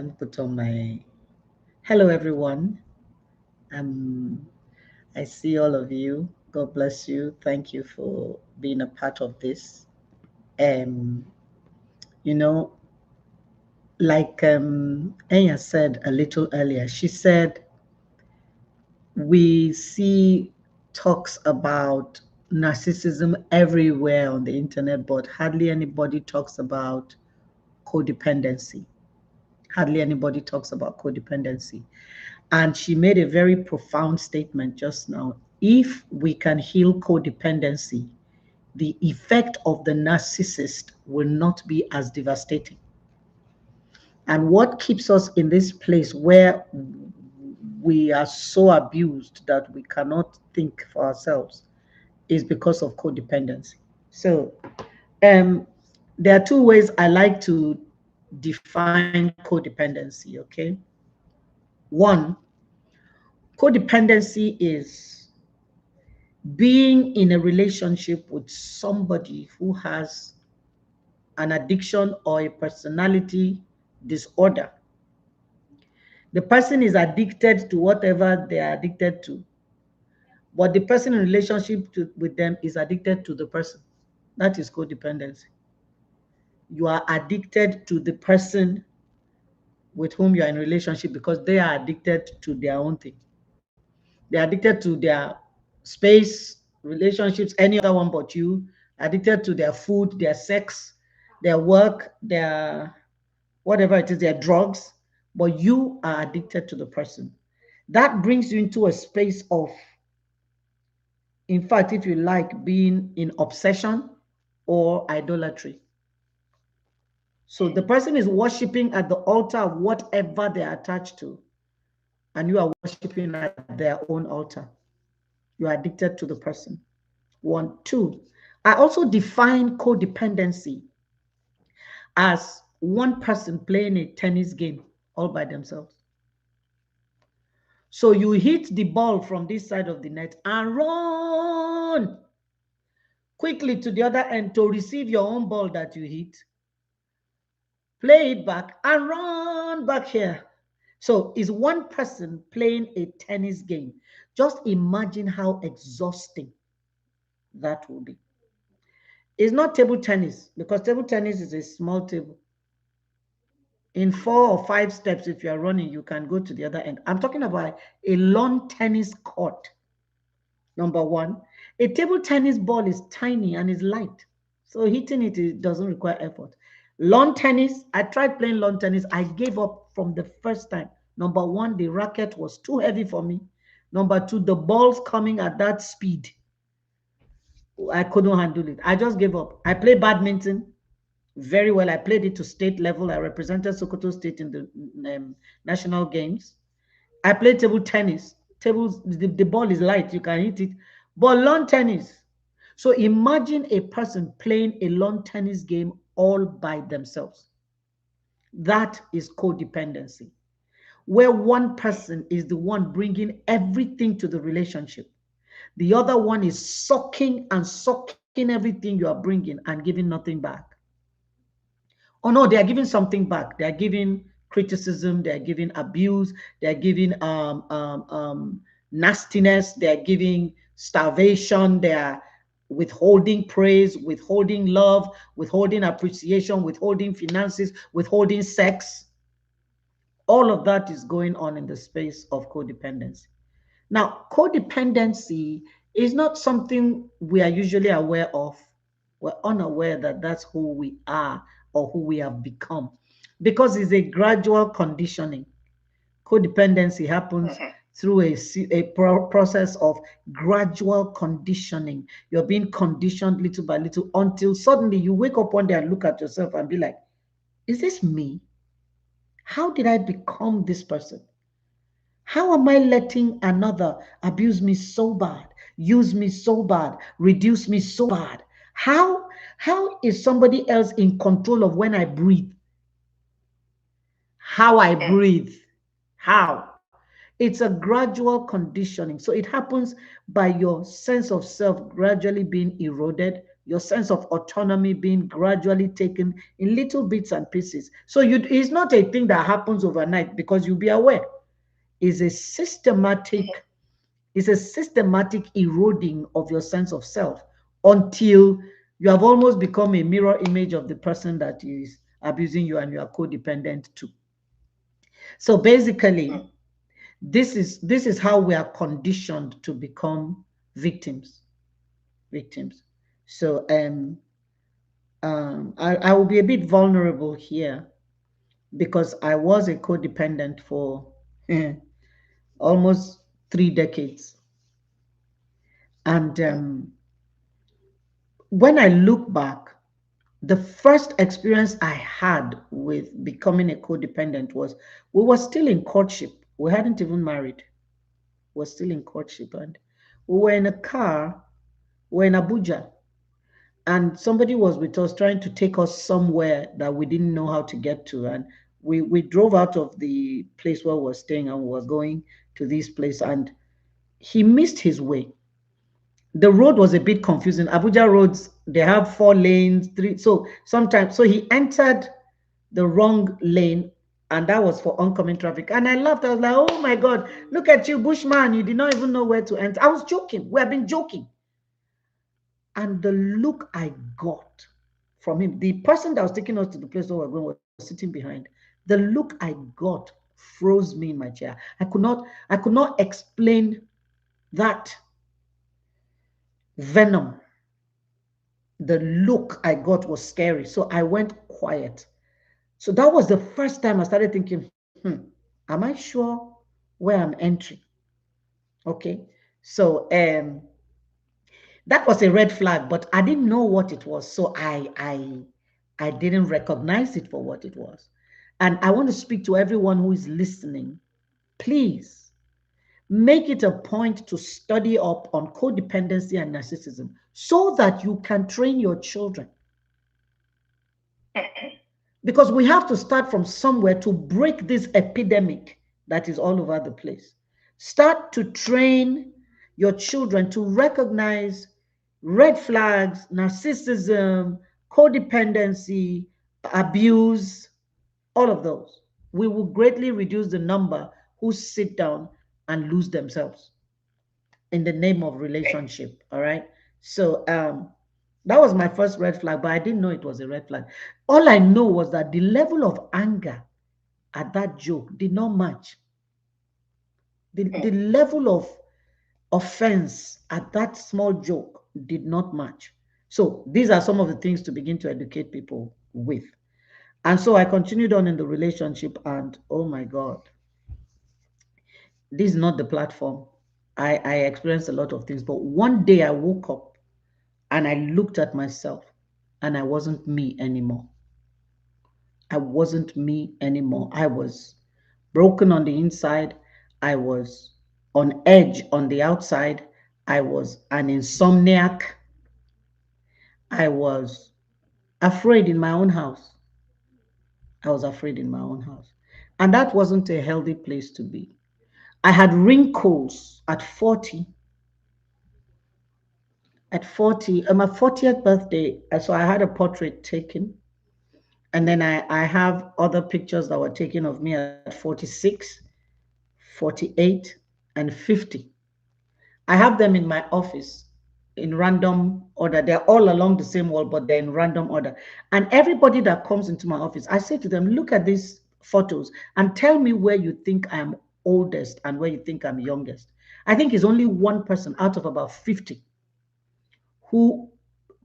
didn't put on my hello everyone. Um I see all of you. God bless you. Thank you for being a part of this. Um you know, like Enya said a little earlier, she said we see talks about narcissism everywhere on the internet, but hardly anybody talks about codependency. Hardly anybody talks about codependency. And she made a very profound statement just now. If we can heal codependency, the effect of the narcissist will not be as devastating. And what keeps us in this place where we are so abused that we cannot think for ourselves is because of codependency. So, um, there are two ways I like to define codependency, okay? One, codependency is being in a relationship with somebody who has an addiction or a personality disorder. The person is addicted to whatever they are addicted to, but the person in relationship with them is addicted to the person. That is codependency. You are addicted to the person with whom you are in relationship because they are addicted to their own thing. They're addicted to their space, relationships, any other one but you, addicted to their food, their sex, their work, their whatever it is, their drugs, but you are addicted to the person. That brings you into a space of, in fact, if you like, being in obsession or idolatry. So the person is worshiping at the altar of whatever they are attached to, and you are worshiping at their own altar. You are addicted to the person. One, two. I also define codependency as one person playing a tennis game all by themselves. So you hit the ball from this side of the net and run quickly to the other end to receive your own ball that you hit. Play it back and run back here. So is one person playing a tennis game. Just imagine how exhausting that will be. It's not table tennis because table tennis is a small table. In 4 or 5 steps, if you are running, you can go to the other end. I'm talking about a lawn tennis court. Number one, a table tennis ball is tiny and is light. So hitting it doesn't require effort. Lawn tennis, I tried playing lawn tennis. I gave up from the first time. Number one, the racket was too heavy for me. Number two, the balls coming at that speed, I couldn't handle it. I just gave up. I played badminton very well. I played it to state level. I represented Sokoto State in the national games. I played table tennis. Tables, the ball is light, you can hit it. But lawn tennis. So imagine a person playing a lawn tennis game all by themselves. That is codependency, where one person is the one bringing everything to the relationship. The other one is sucking and sucking everything you are bringing and giving nothing back. Oh no, they are giving something back. They are giving criticism. They are giving abuse. They are giving nastiness. They are giving starvation. They are withholding praise, withholding love, withholding appreciation, withholding finances, withholding sex. All of that is going on in the space of codependency. Now, codependency is not something we are usually aware of. We're unaware that that's who we are or who we have become because it's a gradual conditioning. Codependency happens through a process of gradual conditioning. You're being conditioned little by little until suddenly you wake up one day and look at yourself and be like, is this me? How did I become this person? How am I letting another abuse me so bad, use me so bad, reduce me so bad? How is somebody else in control of when I breathe? How I breathe? How? It's a gradual conditioning. So it happens by your sense of self gradually being eroded, your sense of autonomy being gradually taken in little bits and pieces. So it's not a thing that happens overnight, because you'll be aware. It's a systematic, it's a systematic eroding of your sense of self until you have almost become a mirror image of the person that is abusing you and you are codependent to. So basically, this is how we are conditioned to become victims. Victims. So I will be a bit vulnerable here because I was a codependent for almost 3 decades. And when I look back, the first experience I had with becoming a codependent was we were still in courtship. We hadn't even married. We were still in courtship. And we were in a car. We were in Abuja. And somebody was with us trying to take us somewhere that we didn't know how to get to. And we drove out of the place where we were staying and we were going to this place. And he missed his way. The road was a bit confusing. Abuja roads, they have 4 lanes, three. So sometimes, so he entered the wrong lane, and that was for oncoming traffic. And I laughed. I was like, oh my God, look at you, Bushman. You did not even know where to enter. I was joking. We have been joking. And the look I got from him, the person that was taking us to the place where we were going was sitting behind. The look I got froze me in my chair. I could not explain that venom. The look I got was scary. So I went quiet. So that was the first time I started thinking, am I sure where I'm entering? Okay. So that was a red flag, but I didn't know what it was. So I didn't recognize it for what it was. And I want to speak to everyone who is listening. Please make it a point to study up on codependency and narcissism so that you can train your children. Because we have to start from somewhere to break this epidemic that is all over the place. Start to train your children to recognize red flags, narcissism, codependency, abuse, all of those. We will greatly reduce the number who sit down and lose themselves in the name of relationship. All right. So that was my first red flag, but I didn't know it was a red flag. All I know was that the level of anger at that joke did not match. The level of offense at that small joke did not match. So these are some of the things to begin to educate people with. And so I continued on in the relationship, and oh my God, this is not the platform. I experienced a lot of things, but one day I woke up and I looked at myself and I wasn't me anymore. I wasn't me anymore. I was broken on the inside. I was on edge on the outside. I was an insomniac. I was afraid in my own house. I was afraid in my own house. And that wasn't a healthy place to be. I had wrinkles at 40. At 40, on my 40th birthday, so I had a portrait taken. And then I have other pictures that were taken of me at 46, 48, and 50. I have them in my office in random order. They're all along the same wall, but they're in random order. And everybody that comes into my office, I say to them, look at these photos and tell me where you think I'm oldest and where you think I'm youngest. I think it's only one person out of about 50 who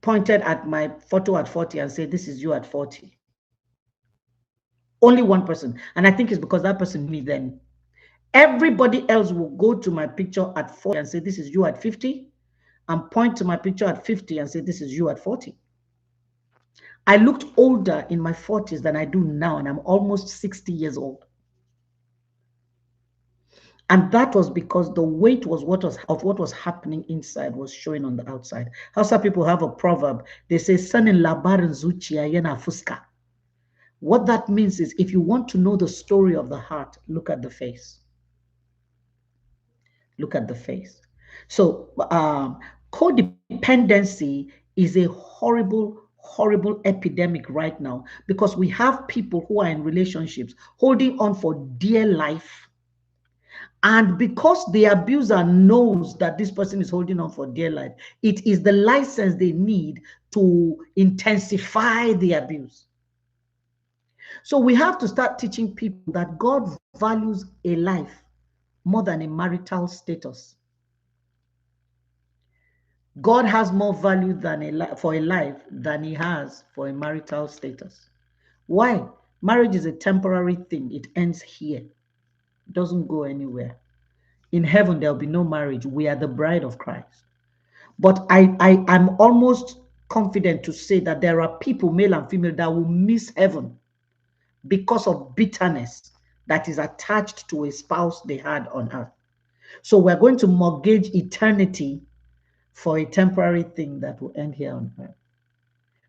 pointed at my photo at 40 and said, this is you at 40. Only one person. And I think it's because that person knew me then. Everybody else will go to my picture at 40 and say, this is you at 50, and point to my picture at 50 and say, this is you at 40. I looked older in my 40s than I do now, and I'm almost 60 years old. And that was because the weight was of what was happening inside was showing on the outside. Hausa people have a proverb. They say, "Sanin labarin zuciya yana fuska." What that means is, if you want to know the story of the heart, look at the face. Look at the face. So codependency is a horrible, horrible epidemic right now, because we have people who are in relationships holding on for dear life. And because the abuser knows that this person is holding on for dear life, it is the license they need to intensify the abuse. So we have to start teaching people that God values a life more than a marital status. God has more value than for a life than he has for a marital status. Why? Marriage is a temporary thing. It ends here. It doesn't go anywhere. In heaven, there'll be no marriage. We are the bride of Christ. But I'm almost confident to say that there are people, male and female, that will miss heaven because of bitterness that is attached to a spouse they had on earth. So we're going to mortgage eternity for a temporary thing that will end here on earth.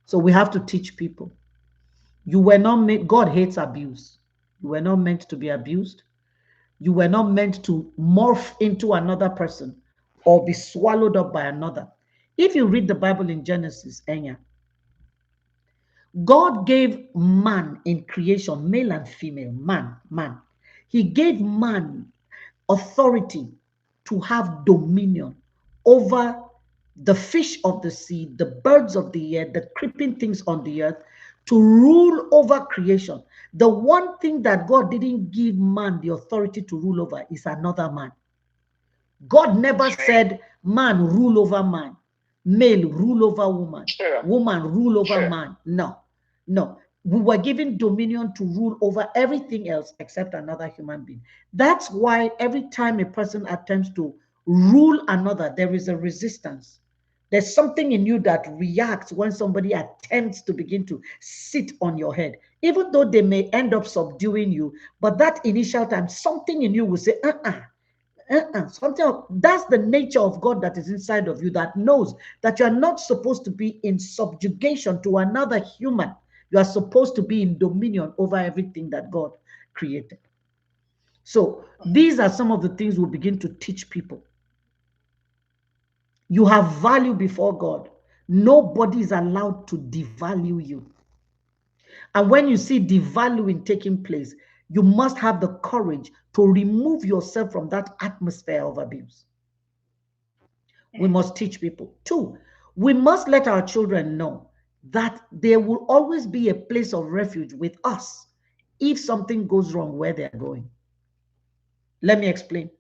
So we have to teach people. You were not made, God hates abuse. You were not meant to be abused. You were not meant to morph into another person or be swallowed up by another. If you read the Bible in Genesis, Enya, God gave man in creation, male and female, man. He gave man authority to have dominion over the fish of the sea, the birds of the air, the creeping things on the earth, to rule over creation. The one thing that God didn't give man the authority to rule over is another man. God never said man rule over man, male rule over woman, woman rule over man. No, no. We were given dominion to rule over everything else except another human being. That's why every time a person attempts to rule another, there is a resistance. There's something in you that reacts when somebody attempts to begin to sit on your head, even though they may end up subduing you. But that initial time, something in you will say, something that's the nature of God that is inside of you, that knows that you are not supposed to be in subjugation to another human. You are supposed to be in dominion over everything that God created. So these are some of the things we'll begin to teach people. You have value before God. Nobody is allowed to devalue you. And when you see devaluing taking place, you must have the courage to remove yourself from that atmosphere of abuse. We must teach people. 2, we must let our children know that there will always be a place of refuge with us if something goes wrong where they're going. Let me explain.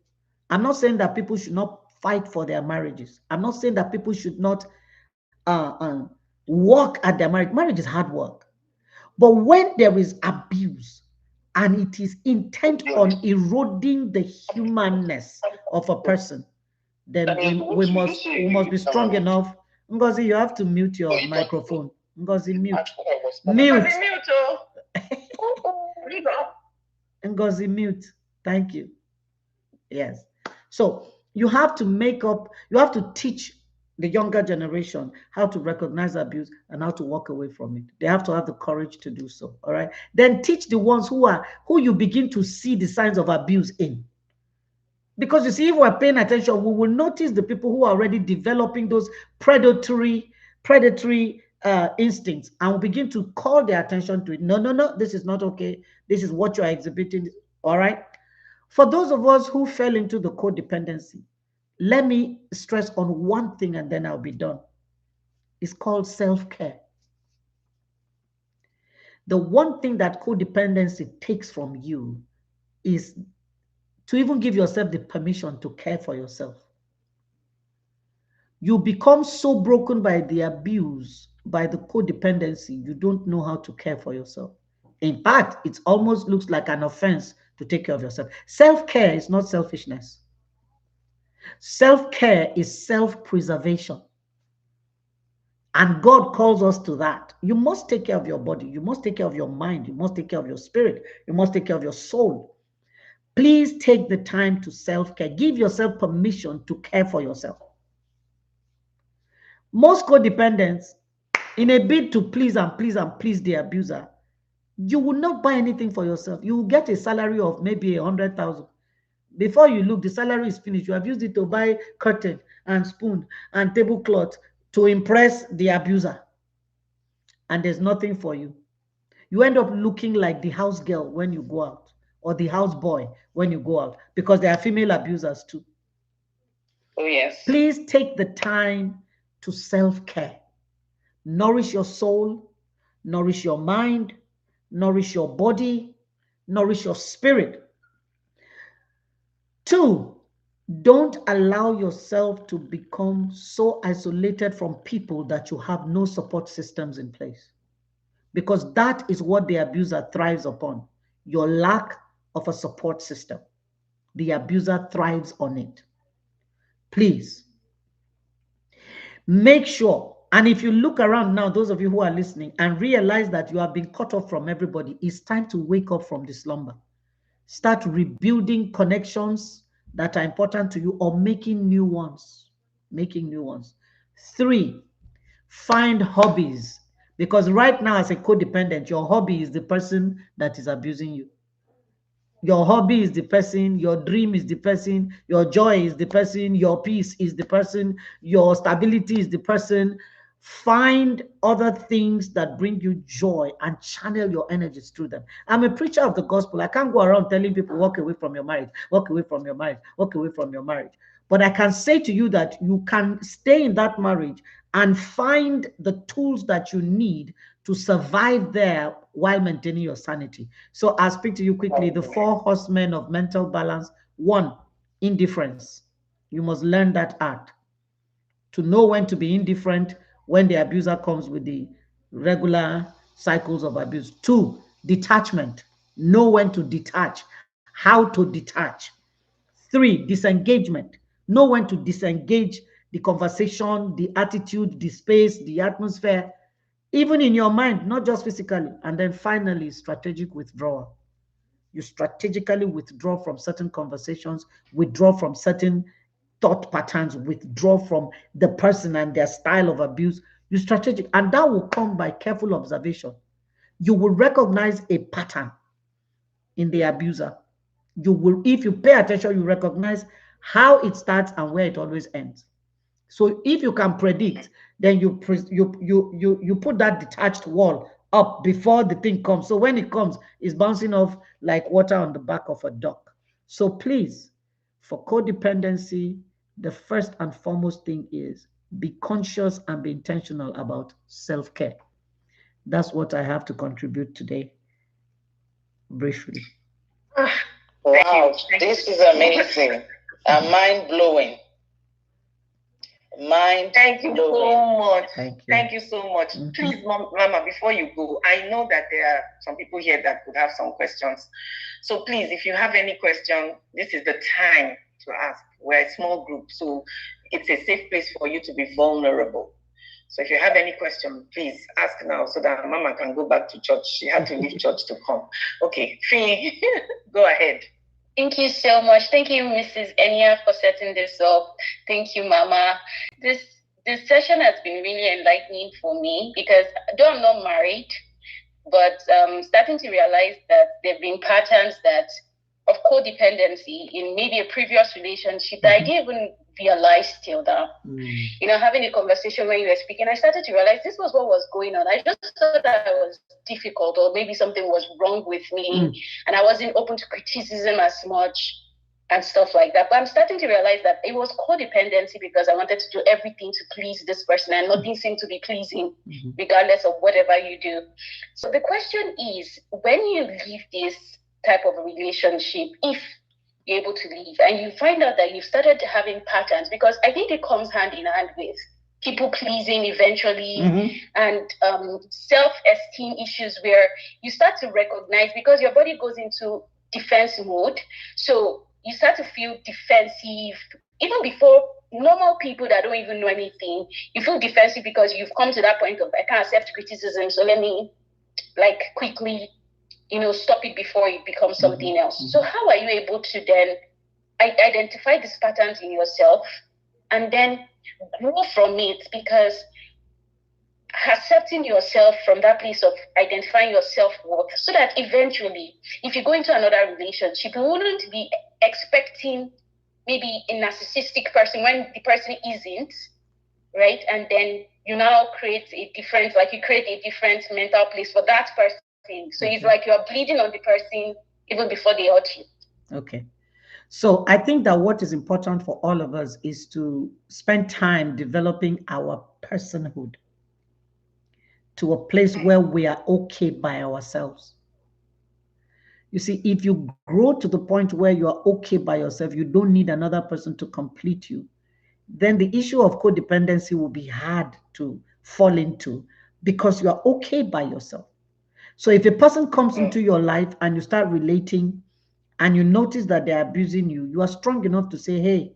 I'm not saying that people should not fight for their marriages. I'm not saying that people should not work at their marriage. Marriage is hard work. But when there is abuse and it is intent on eroding the humanness of a person, then we must be strong enough. Ngozi, you have to mute your microphone. Ngozi, mute. Mute. Ngozi, mute. Thank you. Yes. So you have to teach the younger generation how to recognize abuse and how to walk away from it. They have to have the courage to do so. All right. Then teach the ones who you begin to see the signs of abuse in. Because you see, if we're paying attention, we will notice the people who are already developing those predatory instincts, and we'll begin to call their attention to it. No, this is not okay. This is what you are exhibiting. All right. For those of us who fell into the codependency, let me stress on one thing and then I'll be done. It's called self-care. The one thing that codependency takes from you is to even give yourself the permission to care for yourself. You become so broken by the abuse, by the codependency, you don't know how to care for yourself. In fact, it almost looks like an offense to take care of yourself. Self-care is not selfishness. Self-care is self-preservation. And God calls us to that. You must take care of your body. You must take care of your mind. You must take care of your spirit. You must take care of your soul. Please take the time to self-care. Give yourself permission to care for yourself. Most codependents, in a bid to please the abuser, you will not buy anything for yourself. You will get a salary of maybe 100,000. Before you look, the salary is finished. You have used it to buy curtain and spoon and tablecloth to impress the abuser, and there's nothing for you. You end up looking like the house girl when you go out, or the house boy when you go out, because there are female abusers too. Oh, yes. Please take the time to self-care. Nourish your soul, nourish your mind, nourish your body, nourish your spirit. 2, don't allow yourself to become so isolated from people that you have no support systems in place, because that is what the abuser thrives upon, your lack of a support system. The abuser thrives on it. Please make sure, and if you look around now, those of you who are listening, and realize that you have been cut off from everybody, it's time to wake up from the slumber. Start rebuilding connections that are important to you, or making new ones. Making new ones. 3, find hobbies. Because right now, as a codependent, your hobby is the person that is abusing you. Your hobby is the person, your dream is the person, your joy is the person, your peace is the person, your stability is the person. Find other things that bring you joy and channel your energies through them. I'm a preacher of the gospel. I can't go around telling people, walk away from your marriage, walk away from your marriage, walk away from your marriage. But I can say to you that you can stay in that marriage and find the tools that you need to survive there while maintaining your sanity. So I'll speak to you quickly. The 4 horsemen of mental balance. 1, indifference. You must learn that art to know when to be indifferent when the abuser comes with the regular cycles of abuse. 2, detachment. Know when to detach, how to detach. 3, disengagement. Know when to disengage the conversation, the attitude, the space, the atmosphere, even in your mind, not just physically. And then finally, strategic withdrawal. You strategically withdraw from certain conversations, withdraw from certain thought patterns, withdraw from the person and their style of abuse. You strategic, and that will come by careful observation. You will recognize a pattern in the abuser. You will, if you pay attention, you recognize how it starts and where it always ends. So if you can predict, then you put that detached wall up before the thing comes. So when it comes, it's bouncing off like water on the back of a duck. So please, for codependency, the first and foremost thing is be conscious and be intentional about self-care. That's what I have to contribute today, briefly. Wow, this is amazing. Mind blowing. Thank you so much. Thank you so much. Please, Mama, before you go, I know that there are some people here that could have some questions. So please, if you have any question, this is the time to ask. We're a small group, so it's a safe place for you to be vulnerable. So if you have any question, please ask now so that Mama can go back to church. She had to leave church to come. Okay, Fee, go ahead. Thank you so much. Thank you, Mrs. Enya, for setting this up. Thank you, Mama. This session has been really enlightening for me, because though I'm not married, but starting to realize that there have been patterns of codependency in maybe a previous relationship that I didn't even realize till now. You know, having a conversation when you were speaking, I started to realize this was what was going on. I just thought that it was difficult, or maybe something was wrong with me, and I wasn't open to criticism as much and stuff like that. But I'm starting to realize that it was codependency, because I wanted to do everything to please this person, and nothing seemed to be pleasing, regardless of whatever you do. So the question is, when you leave this type of a relationship, if you're able to leave, and you find out that you've started having patterns, because I think it comes hand in hand with people pleasing eventually, and self-esteem issues, where you start to recognize, because your body goes into defense mode, so you start to feel defensive. Even before normal people that don't even know anything, you feel defensive because you've come to that point of, I can't accept criticism, so let me quickly stop it before it becomes something else. So how are you able to then identify these patterns in yourself and then grow from it? Because accepting yourself from that place of identifying your self-worth, so that eventually, if you go into another relationship, you wouldn't be expecting maybe a narcissistic person when the person isn't, right? And then you now create a different mental place for that person. So it's like you're bleeding on the person even before they hurt you. Okay. So I think that what is important for all of us is to spend time developing our personhood to a place where we are okay by ourselves. You see, if you grow to the point where you are okay by yourself, you don't need another person to complete you, then the issue of codependency will be hard to fall into because you are okay by yourself. So if a person comes into your life and you start relating and you notice that they're abusing you, you are strong enough to say, hey,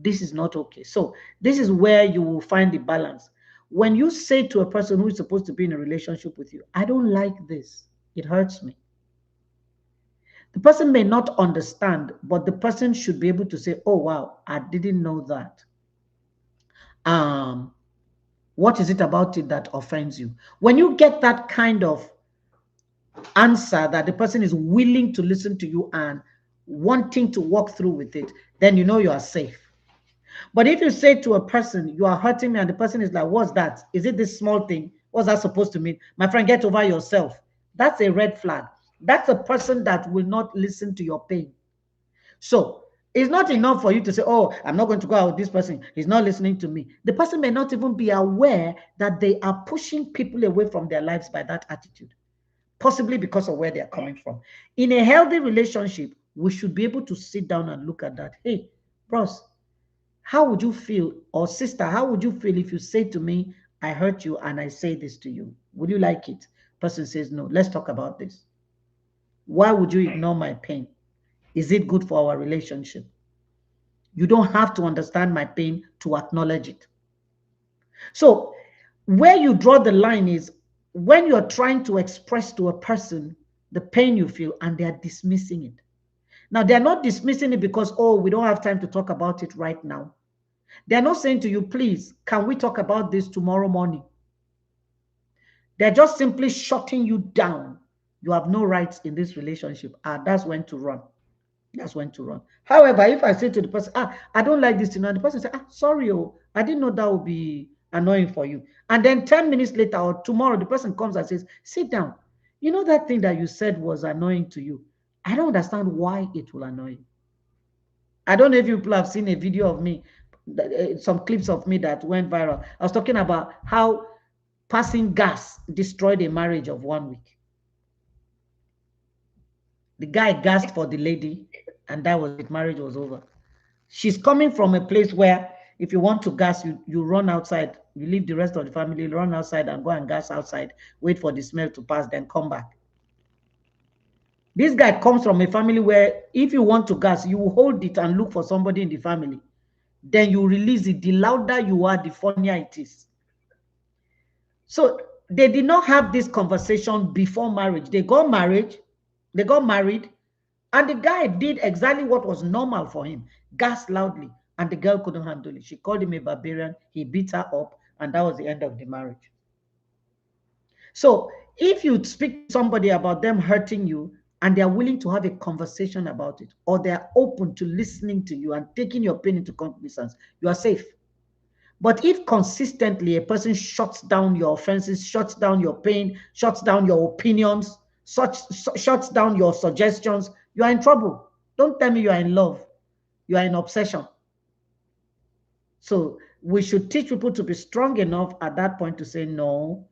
this is not okay. So this is where you will find the balance. When you say to a person who is supposed to be in a relationship with you, I don't like this, it hurts me. The person may not understand, but the person should be able to say, oh, wow, I didn't know that. What is it about it that offends you? When you get that kind of answer that the person is willing to listen to you and wanting to walk through with it, then you know you are safe. But if you say to a person, you are hurting me, and the person is like, what's that? Is it this small thing? What's that supposed to mean? My friend, get over yourself. That's a red flag. That's a person that will not listen to your pain. So it's not enough for you to say, oh, I'm not going to go out with this person. He's not listening to me. The person may not even be aware that they are pushing people away from their lives by that attitude, possibly because of where they're coming from. In a healthy relationship, we should be able to sit down and look at that. Hey, bros, how would you feel? Or sister, how would you feel if you say to me, I hurt you and I say this to you? Would you like it? Person says, no, let's talk about this. Why would you ignore my pain? Is it good for our relationship? You don't have to understand my pain to acknowledge it. So where you draw the line is when you're trying to express to a person the pain you feel and they are dismissing it. Now, they're not dismissing it because, oh, we don't have time to talk about it right now. They're not saying to you, please, can we talk about this tomorrow morning? They're just simply shutting you down. You have no rights in this relationship. That's when to run. That's when to run. However, if I say to the person, I don't like this, the person says, sorry, I didn't know that would be annoying for you. And then 10 minutes later or tomorrow, the person comes and says, sit down. You know that thing that you said was annoying to you. I don't understand why it will annoy you. I don't know if you people have seen a video of me, some clips of me that went viral. I was talking about how passing gas destroyed a marriage of 1 week. The guy gasped for the lady, and that was it. Marriage was over. She's coming from a place where if you want to gas, you run outside. You leave the rest of the family, run outside and go and gas outside, wait for the smell to pass, then come back. This guy comes from a family where if you want to gas, you will hold it and look for somebody in the family. Then you release it. The louder you are, the funnier it is. So they did not have this conversation before marriage. They got married, and the guy did exactly what was normal for him, gas loudly, and the girl couldn't handle it. She called him a barbarian, he beat her up, and that was the end of the marriage. So if you speak to somebody about them hurting you, and they are willing to have a conversation about it, or they are open to listening to you and taking your pain into cognizance, you are safe. But if consistently a person shuts down your offenses, shuts down your pain, shuts down your opinions, shuts down your suggestions, you are in trouble. Don't tell me you are in love. You are in obsession. So we should teach people to be strong enough at that point to say, no,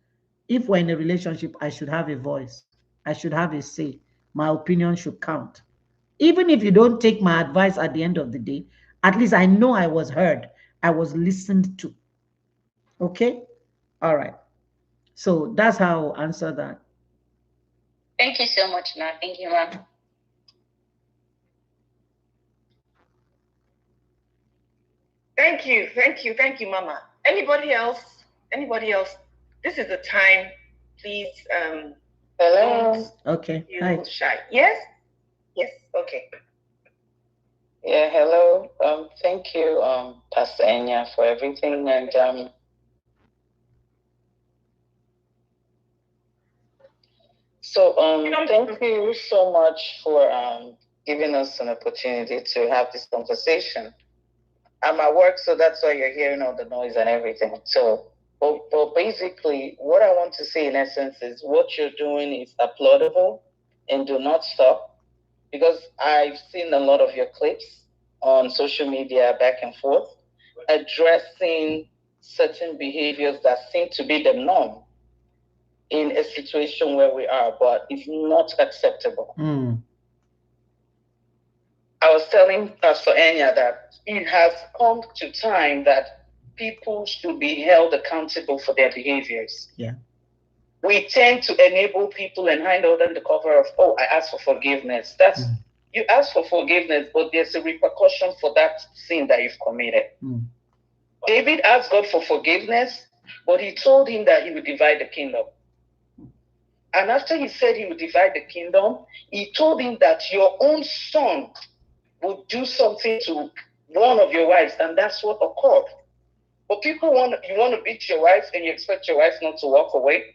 if we're in a relationship, I should have a voice. I should have a say. My opinion should count. Even if you don't take my advice at the end of the day, at least I know I was heard. I was listened to. Okay? All right. So that's how I'll answer that. Thank you so much, Ma. Thank you, Ma. Thank you, Mama. Anybody else? This is the time. Please, hello. Okay. Hi. Shy. Yes. Okay. Yeah. Hello. Thank you, Pastor Enya, for everything, and so thank you so much for giving us an opportunity to have this conversation. I'm at work, so that's why you're hearing all the noise and everything. So, but basically, what I want to say in essence is what you're doing is applaudable, and do not stop, because I've seen a lot of your clips on social media back and forth addressing certain behaviors that seem to be the norm in a situation where we are, but it's not acceptable. I was telling Pastor Enya that it has come to time that people should be held accountable for their behaviors. Yeah. We tend to enable people and hide under the cover of, oh, I ask for forgiveness. That's you ask for forgiveness, but there's a repercussion for that sin that you've committed. David asked God for forgiveness, but he told him that he would divide the kingdom. And after he said he would divide the kingdom, he told him that your own son would do something to one of your wives, and that's what occurred. But people you want to beat your wife and you expect your wife not to walk away.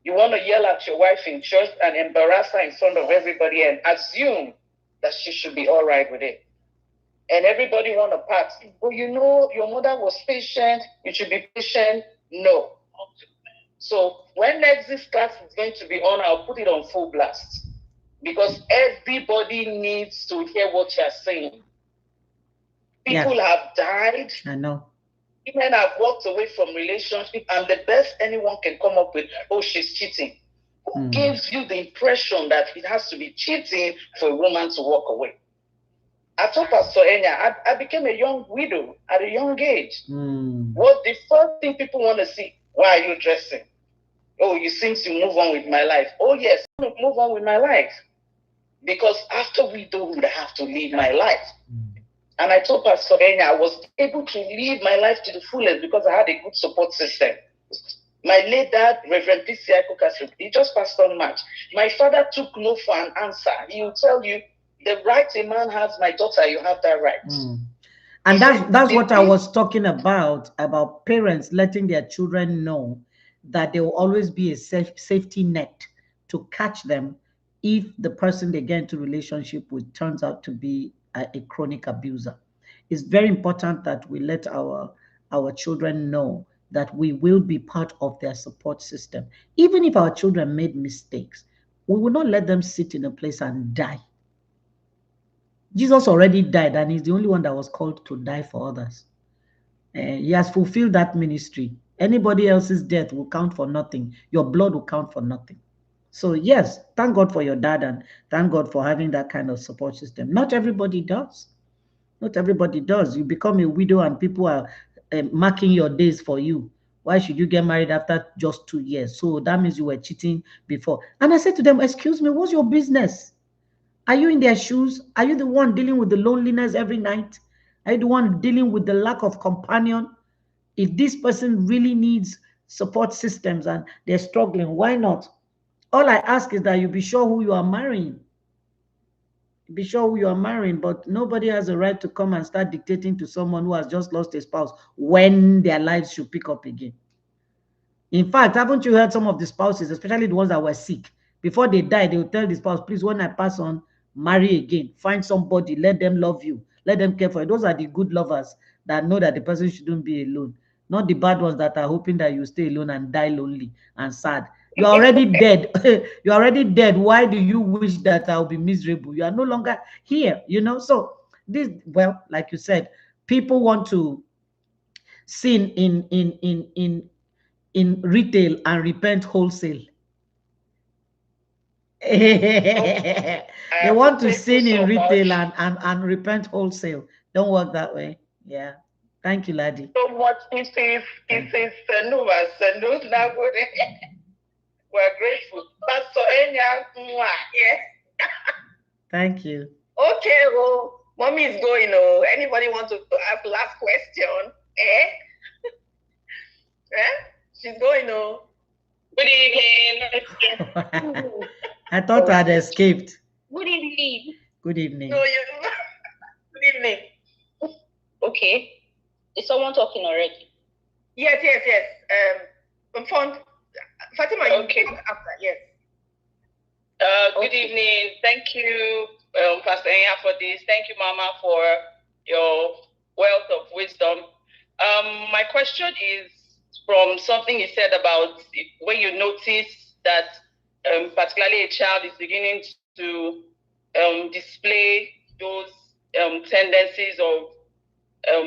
You want to yell at your wife in church and embarrass her in front of everybody and assume that she should be all right with it. And everybody want to part. Well, you know, your mother was patient. You should be patient. No. So when next this class is going to be on, I'll put it on full blast. Because everybody needs to hear what you're saying. People have died. I know. Women have walked away from relationship, and the best anyone can come up with, oh, she's cheating. Who gives you the impression that it has to be cheating for a woman to walk away? I told Pastor Enya, I became a young widow at a young age. What the first thing people want to see? Why are you dressing? Oh, you seem to move on with my life. Oh, yes, I want to move on with my life. Because after widowhood, I have to live my life. And I told Pastor Enya I was able to live my life to the fullest because I had a good support system. My late dad, Reverend P.C. Ikokasu, he just passed on March. My father took no for an answer. He will tell you, the right a man has, my daughter, you have that right. And that's what I was talking about parents letting their children know that there will always be a safety net to catch them if the person they get into relationship with turns out to be a chronic abuser. It's very important that we let our children know that we will be part of their support system. Even if our children made mistakes, we will not let them sit in a place and die. Jesus already died, and he's the only one that was called to die for others. He has fulfilled that ministry. Anybody else's death will count for nothing. Your blood will count for nothing. So yes, thank God for your dad, and thank God for having that kind of support system. Not everybody does. Not everybody does. You become a widow and people are marking your days for you. Why should you get married after just 2 years? So that means you were cheating before. And I said to them, excuse me, what's your business? Are you in their shoes? Are you the one dealing with the loneliness every night? Are you the one dealing with the lack of companion? If this person really needs support systems and they're struggling, why not? All I ask is that you be sure who you are marrying. Be sure who you are marrying, but nobody has a right to come and start dictating to someone who has just lost a spouse when their lives should pick up again. In fact, haven't you heard some of the spouses, especially the ones that were sick, before they die, they will tell the spouse, please, when I pass on, marry again. Find somebody, let them love you, let them care for you. Those are the good lovers that know that the person shouldn't be alone, not the bad ones that are hoping that you stay alone and die lonely and sad. You're already dead. You're already dead. Why do you wish that I'll be miserable? You are no longer here, you know? So this, well, like you said, people want to sin in retail and repent wholesale. They want to sin in retail and repent wholesale. Don't work that way. Yeah. Thank you, Ladi. So much. It is we're grateful. Pastor Enya, yes. Thank you. Okay, well, mommy is going. Oh, anybody want to ask last question? She's going. Oh. Good evening. I thought I'd escaped. Good evening. Good evening. No, good evening. Okay. Is someone talking already? Yes. Fatima, okay. After, yes. Good evening. Thank you, Pastor Enya, for this. Thank you, Mama, for your wealth of wisdom. My question is from something you said about when you notice that particularly a child is beginning to display those tendencies of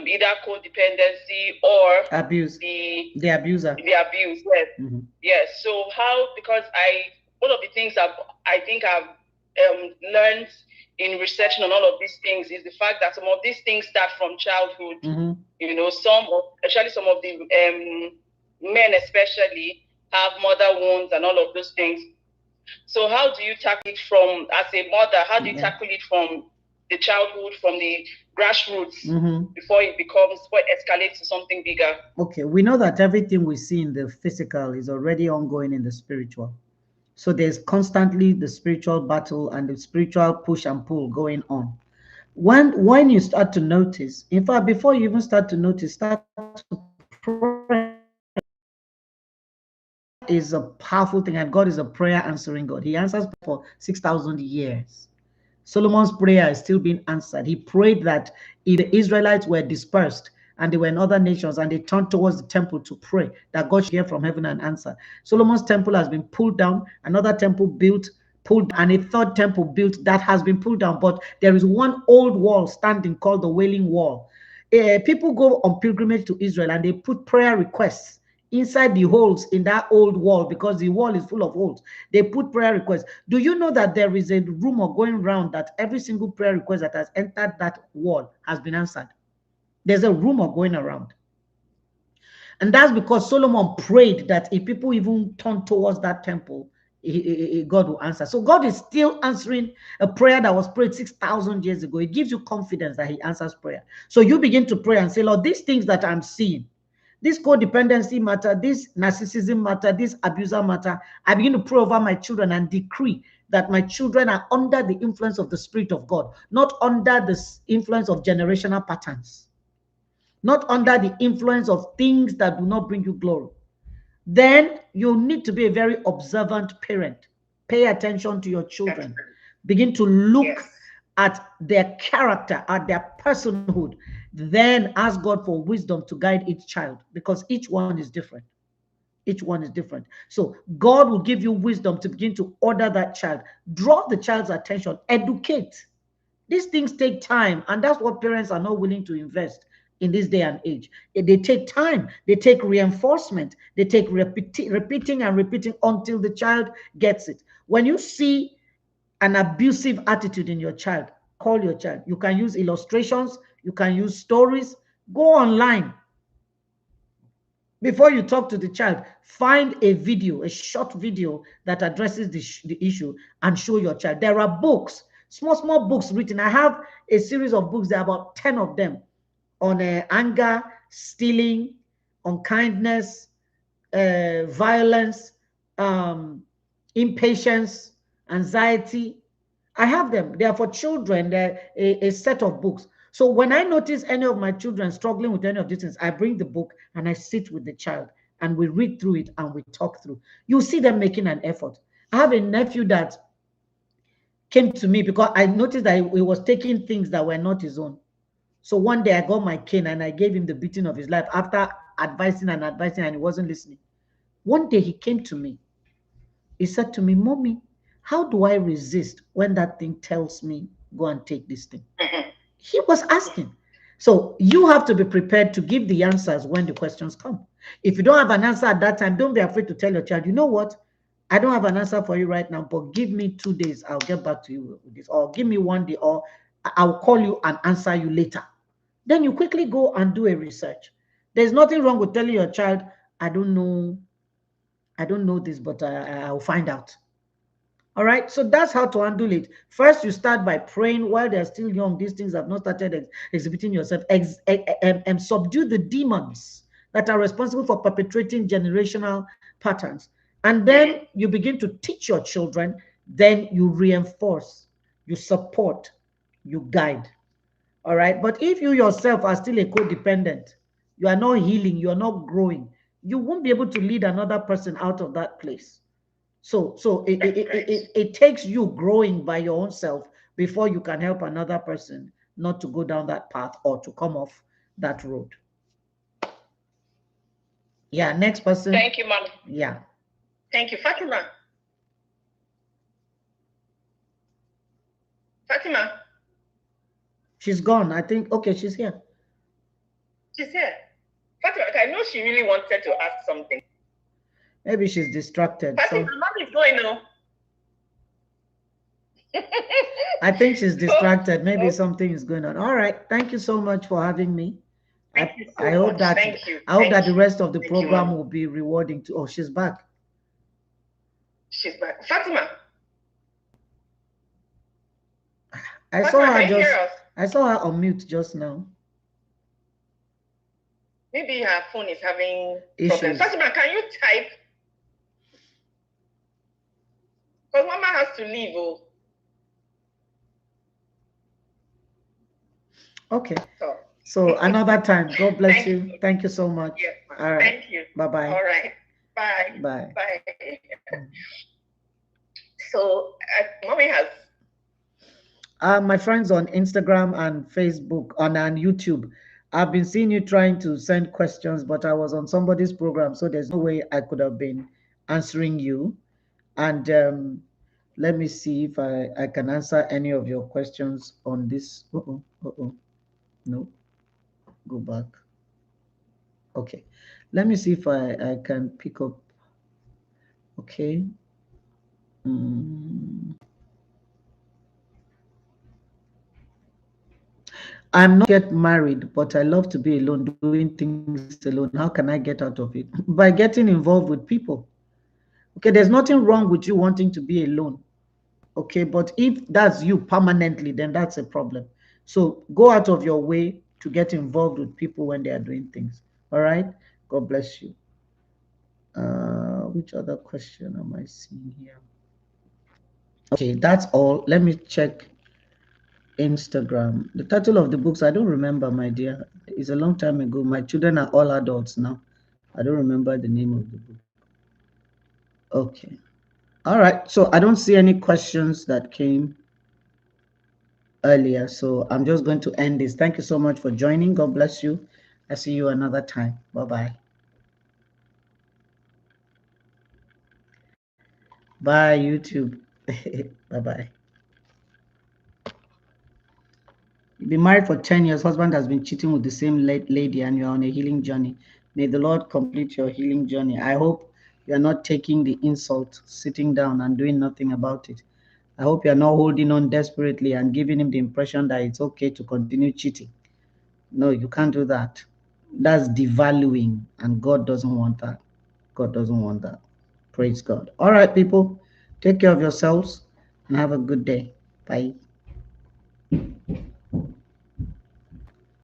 either codependency or abuse, the abuser. The abuse, yes. Yes. So how, because one of the things I think I've learned in researching on all of these things is the fact that some of these things start from childhood. You know, some of the men especially have mother wounds and all of those things. So how do you tackle it from, as a mother, how do you tackle it from the childhood, from the grassroots, before it escalates to something bigger? Okay, we know that everything we see in the physical is already ongoing in the spiritual. So there's constantly the spiritual battle and the spiritual push and pull going on. When you start to notice, in fact, before you even start to notice, start to pray. Is a powerful thing, and God is a prayer answering God. He answers for 6,000 years. Solomon's prayer is still being answered. He prayed that if the Israelites were dispersed and they were in other nations and they turned towards the temple to pray, that God should hear from heaven and answer. Solomon's temple has been pulled down, another temple built, pulled, and a third temple built that has been pulled down. But there is one old wall standing called the Wailing Wall. People go on pilgrimage to Israel and they put prayer requests inside the holes in that old wall, because the wall is full of holes. They put prayer requests. Do you know that there is a rumor going around that every single prayer request that has entered that wall has been answered? There's a rumor going around. And that's because Solomon prayed that if people even turn towards that temple, God will answer. So God is still answering a prayer that was prayed 6,000 years ago. It gives you confidence that he answers prayer. So you begin to pray and say, Lord, these things that I'm seeing, this codependency matter, this narcissism matter, this abuser matter, I begin to pray over my children and decree that my children are under the influence of the Spirit of God, not under the influence of generational patterns, not under the influence of things that do not bring you glory. Then you need to be a very observant parent. Pay attention to your children. Begin to look at their character, at their personhood. Then ask God for wisdom to guide each child, because each one is different. Each one is different. So God will give you wisdom to begin to order that child. Draw the child's attention. Educate. These things take time, and that's what parents are not willing to invest in this day and age. They take time, they take reinforcement, they take repeating and repeating until the child gets it. When you see an abusive attitude in your child, call your child. You can use illustrations, you can use stories. Go online. Before you talk to the child, find a video, a short video that addresses the issue, and show your child. There are books, small books written. I have a series of books, there are about 10 of them, on anger, stealing, unkindness, violence, impatience, anxiety. I have them. They are for children. They're a set of books. So when I notice any of my children struggling with any of these things, I bring the book and I sit with the child and we read through it and we talk through. You see them making an effort. I have a nephew that came to me because I noticed that he was taking things that were not his own. So one day I got my cane and I gave him the beating of his life after advising and he wasn't listening. One day he came to me. He said to me, Mommy, how do I resist when that thing tells me, go and take this thing? He was asking. So you have to be prepared to give the answers when the questions come. If you don't have an answer at that time, don't be afraid to tell your child, you know what? I don't have an answer for you right now, but give me 2 days. I'll get back to you with this. Or give me 1 day, or I'll call you and answer you later. Then you quickly go and do a research. There's nothing wrong with telling your child, I don't know this, but I'll find out. All right, so that's how to handle it. First, you start by praying while they're still young. These things have not started exhibiting yourself. And subdue the demons that are responsible for perpetrating generational patterns. And then you begin to teach your children. Then you reinforce, you support, you guide. All right, but if you yourself are still a codependent, you are not healing, you are not growing, you won't be able to lead another person out of that place. So it takes you growing by your own self before you can help another person not to go down that path or to come off that road. Yeah, next person. Thank you, Mom. Yeah. Thank you, Fatima. Fatima. She's gone. I think, okay, she's here. She's here. Fatima, I know she really wanted to ask something. Maybe she's distracted. Fatima, so... Mom is going on. I think she's distracted. Maybe something is going on. All right. Thank you so much for having me. I hope that the rest of the program will be rewarding too. Oh, she's back. She's back. Fatima. I saw her on mute just now. Maybe her phone is having problems. Fatima, can you type? Because Mama has to leave. Oh. Okay. So another time. God bless you. Thank you so much. Yes, all right. Thank you. Bye-bye. All right. Bye. Bye. Bye. So, Mommy has... my friends on Instagram and Facebook and YouTube, I've been seeing you trying to send questions, but I was on somebody's program, so there's no way I could have been answering you. And let me see if I can answer any of your questions on this. No, go back. Okay, let me see if I can pick up. Okay. I'm not yet married, but I love to be alone, doing things alone. How can I get out of it? By getting involved with people. Okay, there's nothing wrong with you wanting to be alone. Okay, but if that's you permanently, then that's a problem. So go out of your way to get involved with people when they are doing things. All right? God bless you. Which other question am I seeing here? Okay, that's all. Let me check Instagram. The title of the books, I don't remember, my dear. It's a long time ago. My children are all adults now. I don't remember the name of the book. Okay. All right. So I don't see any questions that came earlier. So I'm just going to end this. Thank you so much for joining. God bless you. I'll see you another time. Bye-bye. Bye, YouTube. Bye-bye. You've been married for 10 years. Husband has been cheating with the same lady and you're on a healing journey. May the Lord complete your healing journey. I hope you're not taking the insult, sitting down and doing nothing about it. I hope you're not holding on desperately and giving him the impression that it's okay to continue cheating. No, you can't do that. That's devaluing, and God doesn't want that. God doesn't want that. Praise God. All right, people, take care of yourselves and have a good day. Bye.